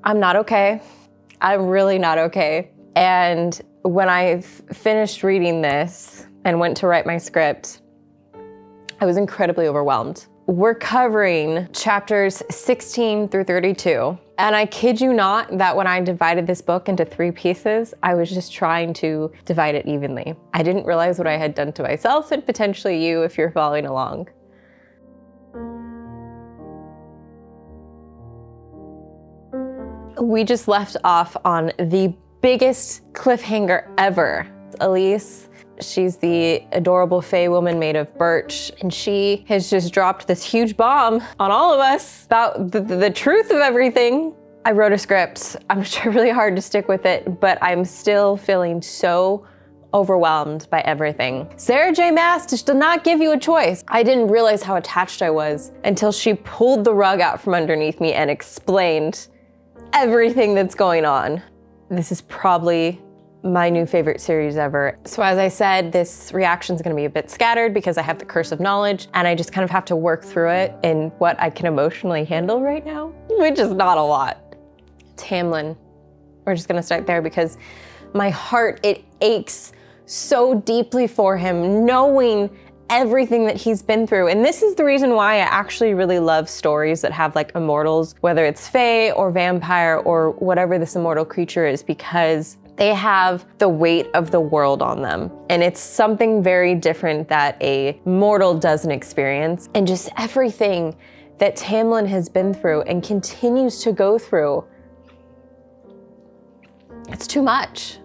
I'm not okay. I'm really not okay. And when I finished reading this and went to write my script, I was incredibly overwhelmed. We're covering chapters 16 through 32. And I kid you not that when I divided this book into 3 pieces, I was just trying to divide it evenly. I didn't realize what I had done to myself and potentially you if you're following along. We just left off on the biggest cliffhanger ever. Elise, she's the adorable fae woman made of birch, and she has just dropped this huge bomb on all of us about the truth of everything. I wrote a script. I'm sure really hard to stick with it, but I'm still feeling so overwhelmed by everything. Sarah J. Maas just did not give you a choice. I didn't realize how attached I was until she pulled the rug out from underneath me and explained everything that's going on. This is probably my new favorite series ever. So as I said, this reaction is gonna be a bit scattered because I have the curse of knowledge and I just kind of have to work through it in what I can emotionally handle right now, which is not a lot. Tamlin, we're just gonna start there because my heart, it aches so deeply for him, knowing everything that he's been through. And this is the reason why I actually really love stories that have like immortals, whether it's fae or vampire or whatever this immortal creature is, because they have the weight of the world on them. And it's something very different that a mortal doesn't experience. And just everything that Tamlin has been through and continues to go through, it's too much.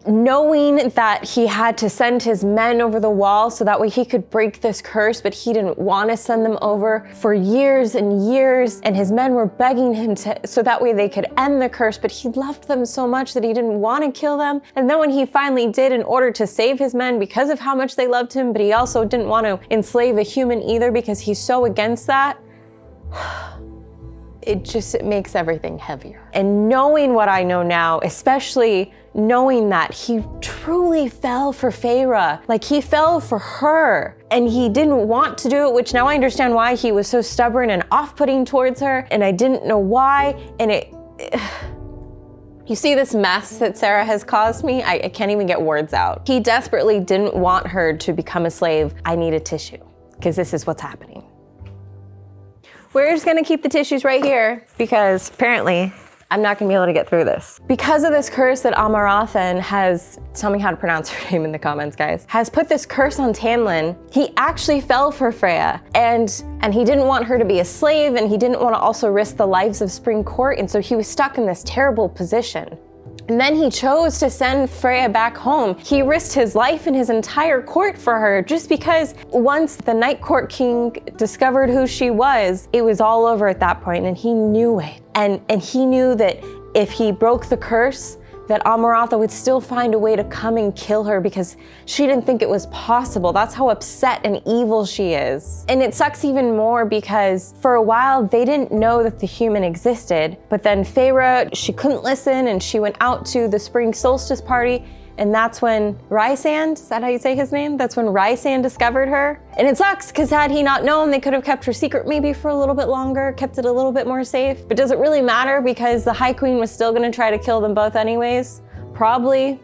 Knowing that he had to send his men over the wall so that way he could break this curse, but he didn't want to send them over for years and years, and his men were begging him to, so that way they could end the curse, but he loved them so much that he didn't want to kill them. And then when he finally did, in order to save his men because of how much they loved him, but he also didn't want to enslave a human either because he's so against that, it makes everything heavier. And knowing what I know now, especially knowing that he truly fell for Feyre, like he fell for her, and he didn't want to do it, which now I understand why he was so stubborn and off-putting towards her, and I didn't know why, and you see this mess that Sarah has caused me? I can't even get words out. He desperately didn't want her to become a slave. I need a tissue, because this is what's happening. We're just gonna keep the tissues right here because apparently I'm not gonna be able to get through this. Because of this curse that Amarathan has, tell me how to pronounce her name in the comments, guys, has put this curse on Tamlin, he actually fell for Freya, and he didn't want her to be a slave, and he didn't want to also risk the lives of Spring Court, and so he was stuck in this terrible position. And then he chose to send Freya back home. He risked his life and his entire court for her just because once the Night Court King discovered who she was, it was all over at that point, and he knew it. And he knew that if he broke the curse, that Amaratha would still find a way to come and kill her because she didn't think it was possible. That's how upset and evil she is. And it sucks even more because for a while they didn't know that the human existed, but then Feyre, she couldn't listen and she went out to the spring solstice party, and that's when Rysand, is that how you say his name? That's when Rysand discovered her. And it sucks because had he not known, they could have kept her secret maybe for a little bit longer, kept it a little bit more safe. But does it really matter because the High Queen was still gonna try to kill them both anyways? Probably.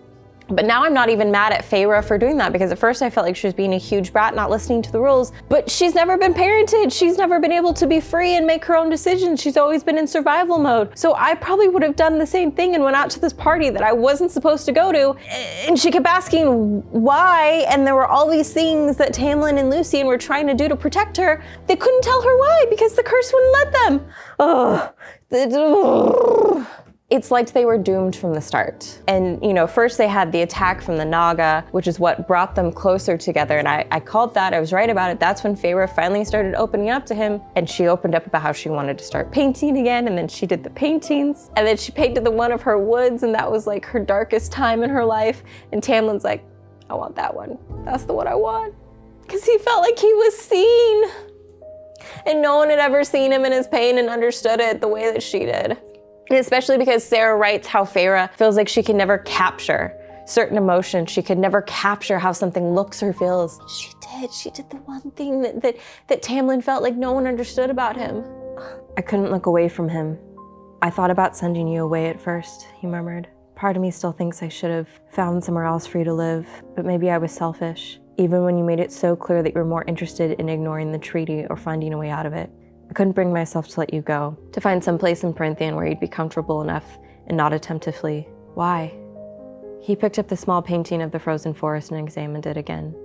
But now I'm not even mad at Feyre for doing that because at first I felt like she was being a huge brat, not listening to the rules, but she's never been parented. She's never been able to be free and make her own decisions. She's always been in survival mode. So I probably would have done the same thing and went out to this party that I wasn't supposed to go to. And she kept asking why, and there were all these things that Tamlin and Lucien were trying to do to protect her. They couldn't tell her why because the curse wouldn't let them. It's like they were doomed from the start. And you know, first they had the attack from the Naga, which is what brought them closer together. And I called that, I was right about it. That's when Feyre finally started opening up to him. And she opened up about how she wanted to start painting again. And then she did the paintings. And then she painted the one of her woods. And that was like her darkest time in her life. And Tamlin's like, I want that one. That's the one I want. Because he felt like he was seen. And no one had ever seen him in his pain and understood it the way that she did. And especially because Sarah writes how Feyre feels like she can never capture certain emotions. She could never capture how something looks or feels. She did. She did the one thing that Tamlin felt like no one understood about him. I couldn't look away from him. I thought about sending you away at first, he murmured. Part of me still thinks I should have found somewhere else for you to live, but maybe I was selfish, even when you made it so clear that you were more interested in ignoring the treaty or finding a way out of it. I couldn't bring myself to let you go, to find some place in Perinthian where you'd be comfortable enough and not attempt to flee. Why? He picked up the small painting of the frozen forest and examined it again.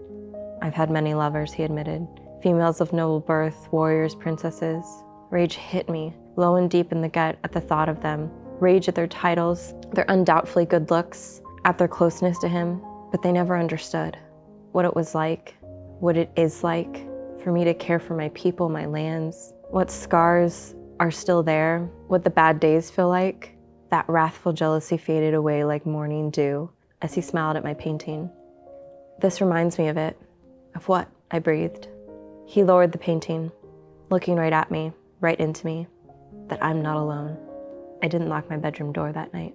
I've had many lovers, he admitted. Females of noble birth, warriors, princesses. Rage hit me, low and deep in the gut at the thought of them. Rage at their titles, their undoubtedly good looks, at their closeness to him, but they never understood what it was like, what it is like for me to care for my people, my lands, what scars are still there, what the bad days feel like. That wrathful jealousy faded away like morning dew as he smiled at my painting. This reminds me of it. Of what? I breathed. He lowered the painting, looking right at me, right into me, that I'm not alone. I didn't lock my bedroom door that night.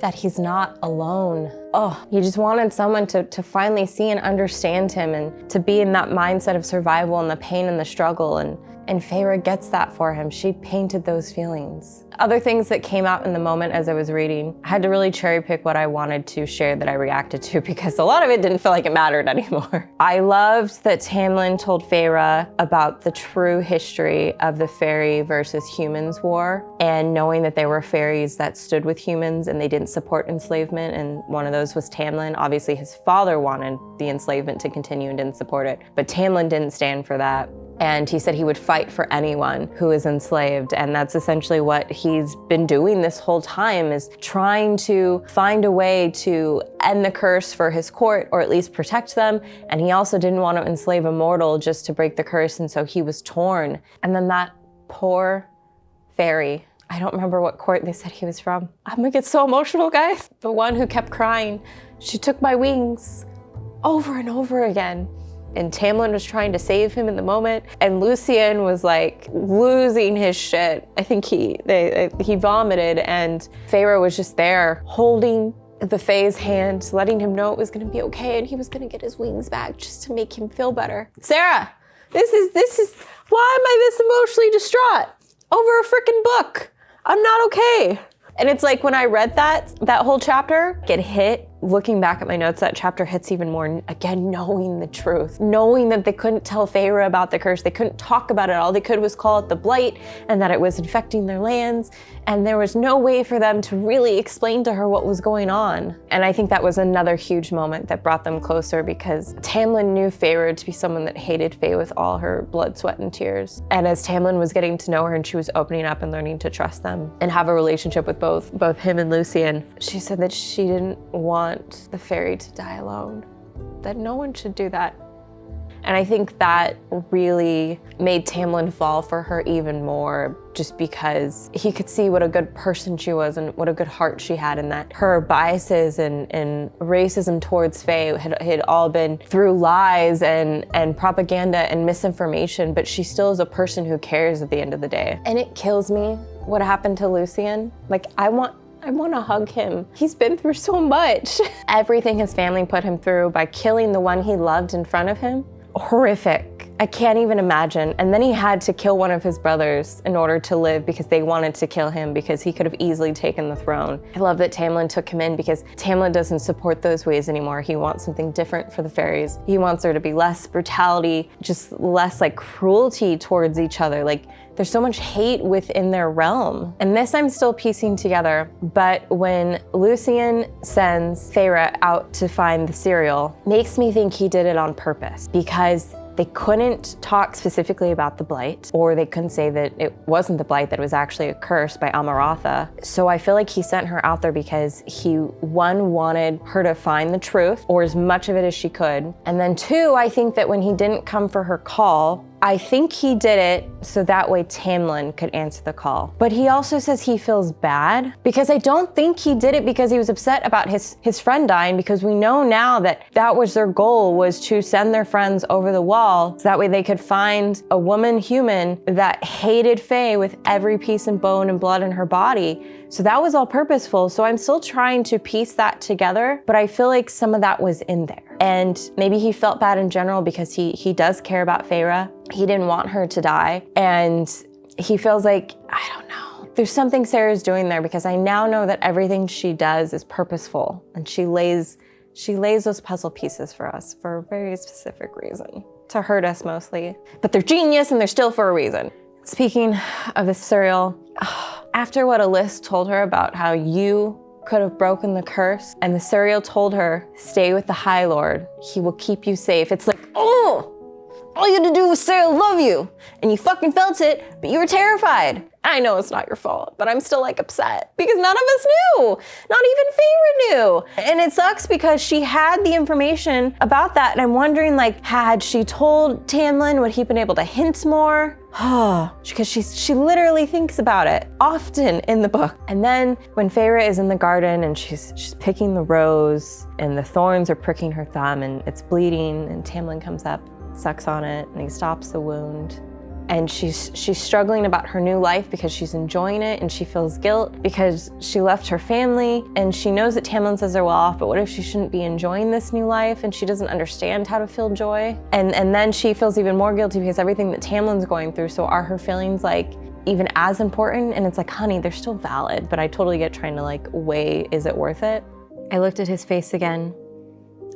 That he's not alone. Oh, he just wanted someone to finally see and understand him and to be in that mindset of survival and the pain and the struggle. And Feyre gets that for him. She painted those feelings. Other things that came out in the moment as I was reading, I had to really cherry pick what I wanted to share that I reacted to because a lot of it didn't feel like it mattered anymore. I loved that Tamlin told Feyre about the true history of the fairy versus humans war, and knowing that there were fairies that stood with humans and they didn't support enslavement, and one of those was Tamlin. Obviously his father wanted the enslavement to continue and didn't support it, but Tamlin didn't stand for that. And he said he would fight for anyone who is enslaved. And that's essentially what he's been doing this whole time, is trying to find a way to end the curse for his court, or at least protect them. And he also didn't want to enslave a mortal just to break the curse. And so he was torn. And then that poor fairy, I don't remember what court they said he was from. I'm gonna get so emotional, guys. The one who kept crying, she took my wings over and over again. And Tamlin was trying to save him in the moment, and Lucien was like losing his shit. I think he vomited, and Feyre was just there holding the Fae's hand, letting him know it was gonna be okay and he was gonna get his wings back just to make him feel better. Sarah, this is, why am I this emotionally distraught over a freaking book? I'm not okay. And it's like when I read that whole chapter, it hit. Looking back at my notes, that chapter hits even more, again, knowing the truth. Knowing that they couldn't tell Feyre about the curse, they couldn't talk about it, all they could was call it the blight, and that it was infecting their lands, and there was no way for them to really explain to her what was going on. And I think that was another huge moment that brought them closer, because Tamlin knew Feyre to be someone that hated Fae with all her blood, sweat, and tears. And as Tamlin was getting to know her and she was opening up and learning to trust them and have a relationship with both him and Lucien, she said that she didn't want the fairy to die alone, that no one should do that. And I think that really made Tamlin fall for her even more, just because he could see what a good person she was and what a good heart she had, and that her biases and racism towards Fae had all been through lies and propaganda and misinformation, but she still is a person who cares at the end of the day. And it kills me what happened to Lucien. Like, I want to hug him. He's been through so much. Everything his family put him through by killing the one he loved in front of him. Horrific. I can't even imagine. And then he had to kill one of his brothers in order to live, because they wanted to kill him because he could have easily taken the throne. I love that Tamlin took him in, because Tamlin doesn't support those ways anymore. He wants something different for the fairies. He wants there to be less brutality, just less like cruelty towards each other. Like, there's so much hate within their realm. And this I'm still piecing together, but when Lucien sends Feyre out to find the cereal, makes me think he did it on purpose, because they couldn't talk specifically about the blight, or they couldn't say that it wasn't the blight, that it was actually a curse by Amaratha. So I feel like he sent her out there because he, one, wanted her to find the truth, or as much of it as she could. And then two, I think that when he didn't come for her call, I think he did it so that way Tamlin could answer the call. But he also says he feels bad, because I don't think he did it because he was upset about his friend dying, because we know now that that was their goal, was to send their friends over the wall so that way they could find a woman human that hated Fae with every piece and bone and blood in her body. So that was all purposeful. So I'm still trying to piece that together, but I feel like some of that was in there. And maybe he felt bad in general because he does care about Feyre. He didn't want her to die. And he feels like, I don't know, there's something Sarah's doing there, because I now know that everything she does is purposeful, and she lays those puzzle pieces for us for a very specific reason, to hurt us mostly. But they're genius, and they're still for a reason. Speaking of the Suriel, after what Alyss told her about how you could have broken the curse, and the Suriel told her, stay with the High Lord, he will keep you safe. It's like, oh, all you had to do was say I love you, and you fucking felt it, but you were terrified. I know it's not your fault, but I'm still like upset because none of us knew. Not even Feyre knew. And it sucks because she had the information about that, and I'm wondering, like, had she told Tamlin, would he been able to hint more? Because she literally thinks about it often in the book. And then when Feyre is in the garden and she's picking the rose and the thorns are pricking her thumb and it's bleeding, and Tamlin comes up, sucks on it, and he stops the wound. And she's struggling about her new life because she's enjoying it, and she feels guilt because she left her family, and she knows that Tamlin says they're well off, but what if she shouldn't be enjoying this new life, and she doesn't understand how to feel joy? And then she feels even more guilty because everything that Tamlin's going through, so are her feelings like even as important? And it's like, honey, they're still valid, but I totally get trying to like weigh, is it worth it? I looked at his face again,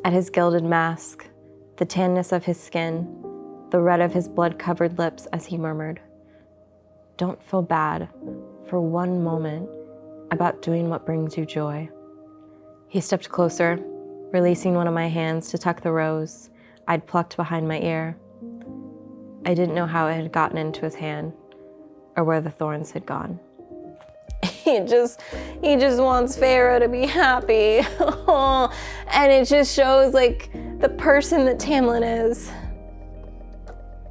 at his gilded mask, the tanness of his skin, the red of his blood-covered lips as he murmured, don't feel bad for one moment about doing what brings you joy. He stepped closer, releasing one of my hands to tuck the rose I'd plucked behind my ear. I didn't know how it had gotten into his hand or where the thorns had gone. He just wants Feyre to be happy. And it just shows like the person that Tamlin is.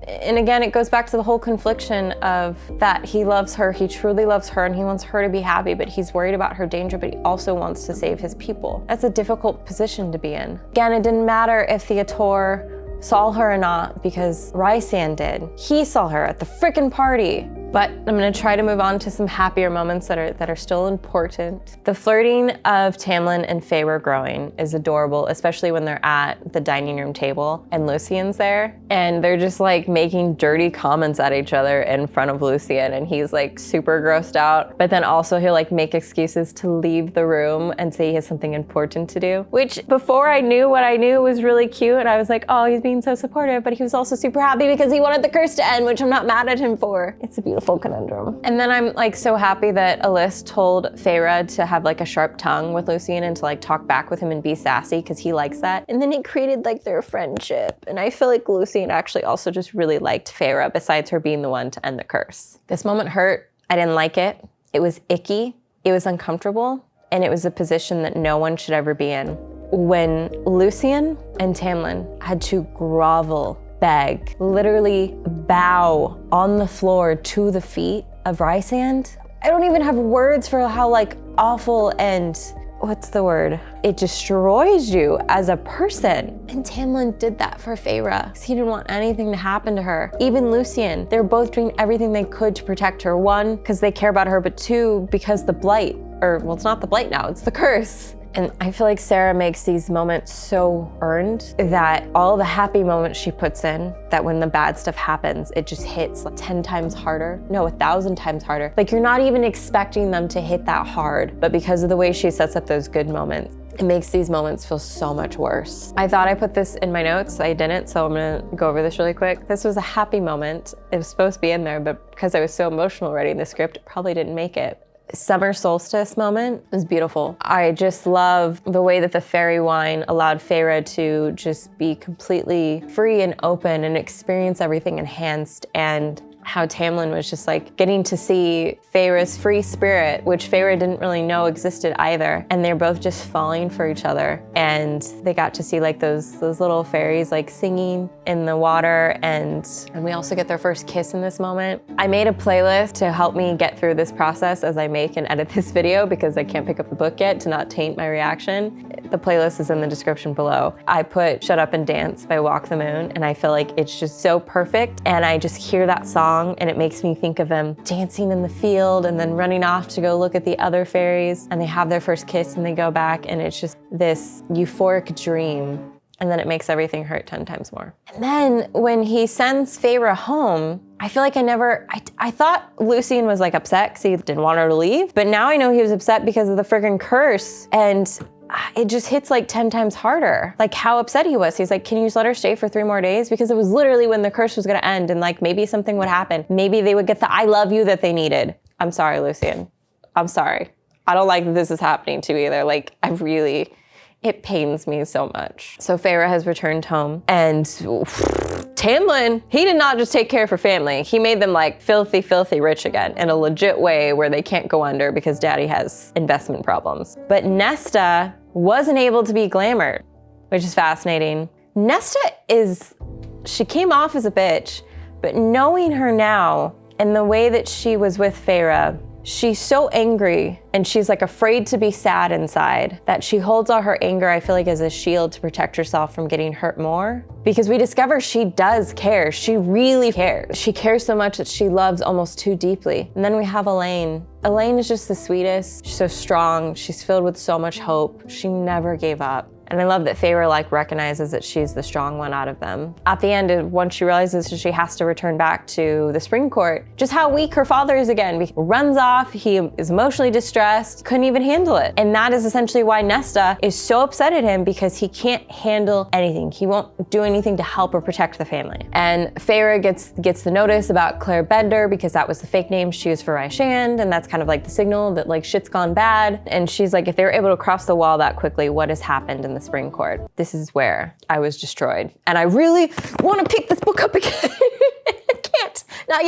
And again, it goes back to the whole confliction of that he loves her, he truly loves her, and he wants her to be happy, but he's worried about her danger, but he also wants to save his people. That's a difficult position to be in. Again, it didn't matter if the ACOTAR saw her or not, because Rhysand did. He saw her at the frickin' party. But I'm gonna try to move on to some happier moments that are still important. The flirting of Tamlin and Feyre growing is adorable, especially when they're at the dining room table and Lucien's there. And they're just like making dirty comments at each other in front of Lucien, and he's like super grossed out. But then also he'll like make excuses to leave the room and say he has something important to do. Which before I knew what I knew was really cute, and I was like, oh, he's being so supportive, but he was also super happy because he wanted the curse to end, which I'm not mad at him for. It's a beautiful conundrum. And then I'm like so happy that Alyss told Feyre to have like a sharp tongue with Lucien and to like talk back with him and be sassy, because he likes that. And then it created like their friendship. And I feel like Lucien actually also just really liked Feyre, besides her being the one to end the curse. This moment hurt. I didn't like it. It was icky. It was uncomfortable. And it was a position that no one should ever be in. When Lucien and Tamlin had to grovel, beg, literally bow on the floor to the feet of Rhysand. I don't even have words for how like awful and what's the word? It destroys you as a person. And Tamlin did that for Feyre because he didn't want anything to happen to her. Even Lucien, they're both doing everything they could to protect her. One, because they care about her, but two, because the blight, or well, it's not the blight now, it's the curse. And I feel like Sarah makes these moments so earned that all the happy moments she puts in, that when the bad stuff happens, it just hits like 10 times harder. No, 1,000 times harder. Like you're not even expecting them to hit that hard, but because of the way she sets up those good moments, it makes these moments feel so much worse. I thought I put this in my notes, I didn't, so I'm gonna go over this really quick. This was a happy moment. It was supposed to be in there, but because I was so emotional writing the script, it probably didn't make it. Summer solstice moment was beautiful. I just love the way that the fairy wine allowed Feyre to just be completely free and open and experience everything enhanced, and how Tamlin was just like getting to see Feyre's free spirit, which Feyre didn't really know existed either. And they're both just falling for each other. And they got to see like those little fairies like singing in the water. And we also get their first kiss in this moment. I made a playlist to help me get through this process as I make and edit this video, because I can't pick up the book yet to not taint my reaction. The playlist is in the description below. I put Shut Up and Dance by Walk the Moon, and I feel like it's just so perfect. And I just hear that song and it makes me think of them dancing in the field and then running off to go look at the other fairies, and they have their first kiss and they go back, and it's just this euphoric dream. And then it makes everything hurt 10 times more. And then when he sends Feyre home, I feel like I thought Lucien was like upset because he didn't want her to leave, but now I know he was upset because of the friggin' curse, and it just hits like 10 times harder. Like how upset he was. He's like, can you just let her stay for 3 more days? Because it was literally when the curse was gonna end and like maybe something would happen. Maybe they would get the I love you that they needed. I'm sorry, Lucien. I'm sorry. I don't like that this is happening to you either. Like it pains me so much. So Feyre has returned home, and Tamlin, he did not just take care of her family. He made them like filthy, filthy rich again in a legit way where they can't go under because daddy has investment problems. But Nesta wasn't able to be glamored, which is fascinating. Nesta she came off as a bitch, but knowing her now and the way that she was with Feyre, she's so angry and she's like afraid to be sad inside that she holds all her anger, I feel like, as a shield to protect herself from getting hurt more. Because we discover she does care. She really cares. She cares so much that she loves almost too deeply. And then we have Elaine. Elaine is just the sweetest. She's so strong. She's filled with so much hope. She never gave up. And I love that Feyre like recognizes that she's the strong one out of them. At the end, once she realizes she has to return back to the spring court, just how weak her father is again. He runs off, he is emotionally distressed, couldn't even handle it. And that is essentially why Nesta is so upset at him, because he can't handle anything. He won't do anything to help or protect the family. And Feyre gets the notice about Claire Bender because that was the fake name she used for Raishand, and that's kind of like the signal that like shit's gone bad. And she's like, if they were able to cross the wall that quickly, what has happened in the spring court? This is where I was destroyed. And I really want to pick this book up again. I can't, not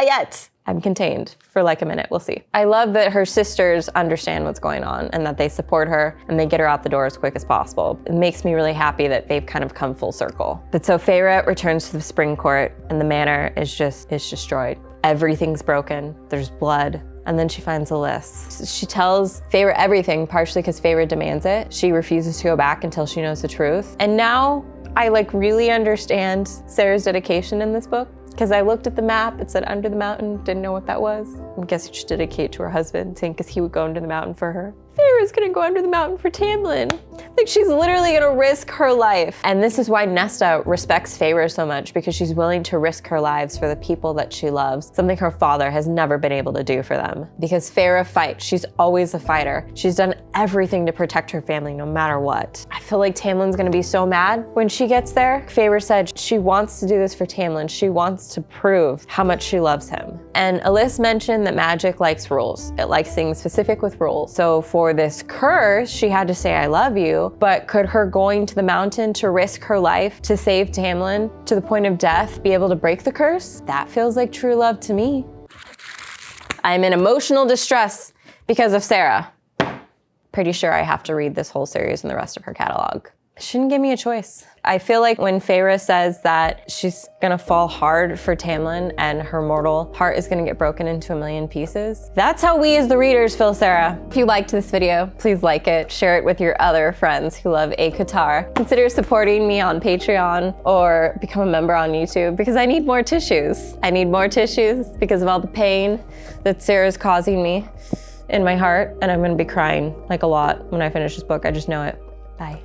yet. I'm contained for like a minute, we'll see. I love that her sisters understand what's going on and that they support her and they get her out the door as quick as possible. It makes me really happy that they've kind of come full circle. But so Feyre returns to the spring court and the manor is destroyed. Everything's broken, there's blood. And then she finds a list. She tells Feyre everything, partially because Feyre demands it. She refuses to go back until she knows the truth. And now I like really understand Sarah's dedication in this book, because I looked at the map, it said under the mountain, didn't know what that was. I guess she should dedicate to her husband, saying because he would go under the mountain for her. Feyre's gonna go under the mountain for Tamlin. Like she's literally gonna risk her life. And this is why Nesta respects Feyre so much, because she's willing to risk her lives for the people that she loves, something her father has never been able to do for them. Because Feyre fights, she's always a fighter. She's done everything to protect her family no matter what. I feel like Tamlin's gonna be so mad when she gets there. Feyre said she wants to do this for Tamlin. She wants to prove how much she loves him. And Alyssa mentioned that magic likes rules. It likes things specific with rules. So for this curse, she had to say, I love you, but could her going to the mountain to risk her life to save Tamlin to the point of death be able to break the curse? That feels like true love to me. I'm in emotional distress because of Sarah. Pretty sure I have to read this whole series and the rest of her catalog. Shouldn't give me a choice. I feel like when Feyre says that she's gonna fall hard for Tamlin and her mortal heart is gonna get broken into a million pieces, that's how we as the readers feel Sarah. If you liked this video, please like it, share it with your other friends who love ACOTAR. Consider supporting me on Patreon or become a member on YouTube, because I need more tissues. I need more tissues because of all the pain that Sarah's causing me in my heart, and I'm gonna be crying like a lot when I finish this book. I just know it. Bye.